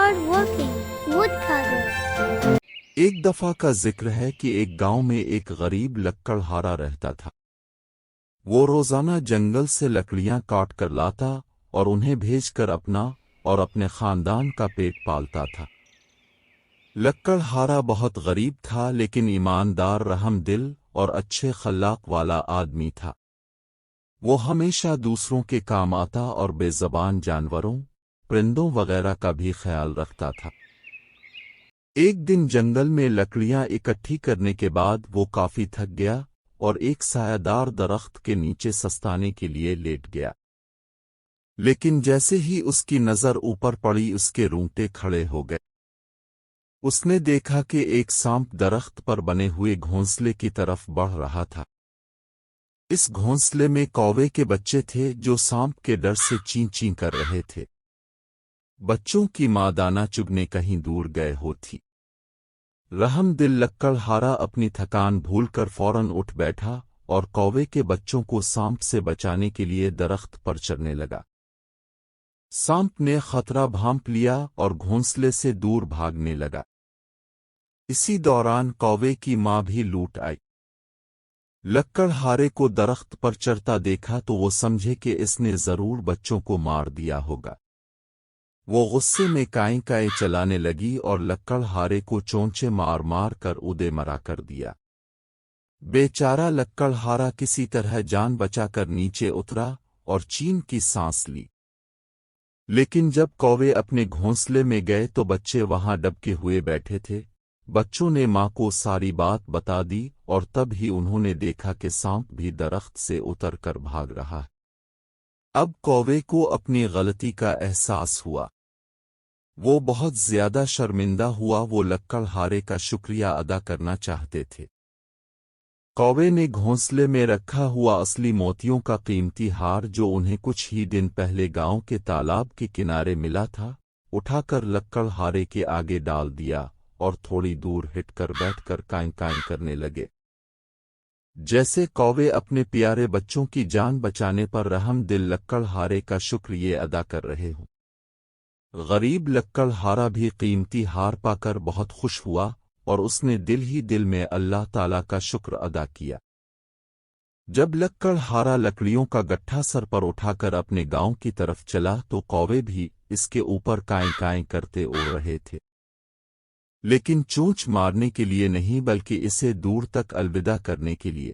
hard-working woodcutter. ایک دفعہ کا ذکر ہے کہ ایک گاؤں میں ایک غریب لکڑہارا رہتا تھا۔ وہ روزانہ جنگل سے لکڑیاں کاٹ کر لاتا اور انہیں بھیج کر اپنا اور اپنے خاندان کا پیٹ پالتا تھا۔ لکڑہارا بہت غریب تھا لیکن ایماندار، رحم دل اور اچھے اخلاق والا آدمی تھا۔ وہ ہمیشہ دوسروں کے کام آتا اور بے زبان جانوروں، پرندوں وغیرہ کا بھی خیال رکھتا تھا۔ ایک دن جنگل میں لکڑیاں اکٹھی کرنے کے بعد وہ کافی تھک گیا اور ایک سایہ دار درخت کے نیچے سستانے کے لیے لیٹ گیا۔ لیکن جیسے ہی اس کی نظر اوپر پڑی اس کے رونگٹے کھڑے ہو گئے۔ اس نے دیکھا کہ ایک سانپ درخت پر بنے ہوئے گھونسلے کی طرف بڑھ رہا تھا۔ اس گھونسلے میں کوے کے بچے تھے جو سانپ کے ڈر سے چین چین کر رہے تھے۔ بچوں کی ماں دانا چگنے کہیں دور گئے ہوتی۔ رحم دل لکڑہارا اپنی تھکان بھول کر فوراً اٹھ بیٹھا اور کوے کے بچوں کو سانپ سے بچانے کے لیے درخت پر چڑھنے لگا۔ سانپ نے خطرہ بھانپ لیا اور گھونسلے سے دور بھاگنے لگا۔ اسی دوران کوے کی ماں بھی لوٹ آئی۔ لکڑہارے کو درخت پر چڑھتا دیکھا تو وہ سمجھے کہ اس نے ضرور بچوں کو مار دیا ہوگا۔ وہ غصے میں کائیں کائیں چلانے لگی اور لکڑہارے کو چونچے مار مار کر ادے مرا کر دیا۔ بیچارہ لکڑہارا کسی طرح جان بچا کر نیچے اترا اور چین کی سانس لی۔ لیکن جب کوے اپنے گھونسلے میں گئے تو بچے وہاں ڈبکے ہوئے بیٹھے تھے۔ بچوں نے ماں کو ساری بات بتا دی اور تب ہی انہوں نے دیکھا کہ سانپ بھی درخت سے اتر کر بھاگ رہا ہے۔ اب کوے کو اپنی غلطی کا احساس ہوا۔ وہ بہت زیادہ شرمندہ ہوا۔ وہ لکڑہارے کا شکریہ ادا کرنا چاہتے تھے۔ کوے نے گھونسلے میں رکھا ہوا اصلی موتیوں کا قیمتی ہار جو انہیں کچھ ہی دن پہلے گاؤں کے تالاب کے کنارے ملا تھا، اٹھا کر لکڑہارے کے آگے ڈال دیا اور تھوڑی دور ہٹ کر بیٹھ کر کائیں کائیں کرنے لگے، جیسے کوے اپنے پیارے بچوں کی جان بچانے پر رحم دل لکڑہارے کا شکریہ ادا کر رہے ہوں۔ غریب لکڑہارا بھی قیمتی ہار پا کر بہت خوش ہوا اور اس نے دل ہی دل میں اللہ تعالیٰ کا شکر ادا کیا۔ جب لکڑہارا لکڑیوں کا گٹھا سر پر اٹھا کر اپنے گاؤں کی طرف چلا تو کوے بھی اس کے اوپر کائیں کائیں کرتے اڑ رہے تھے، لیکن چونچ مارنے کے لیے نہیں بلکہ اسے دور تک الوداع کرنے کے لیے۔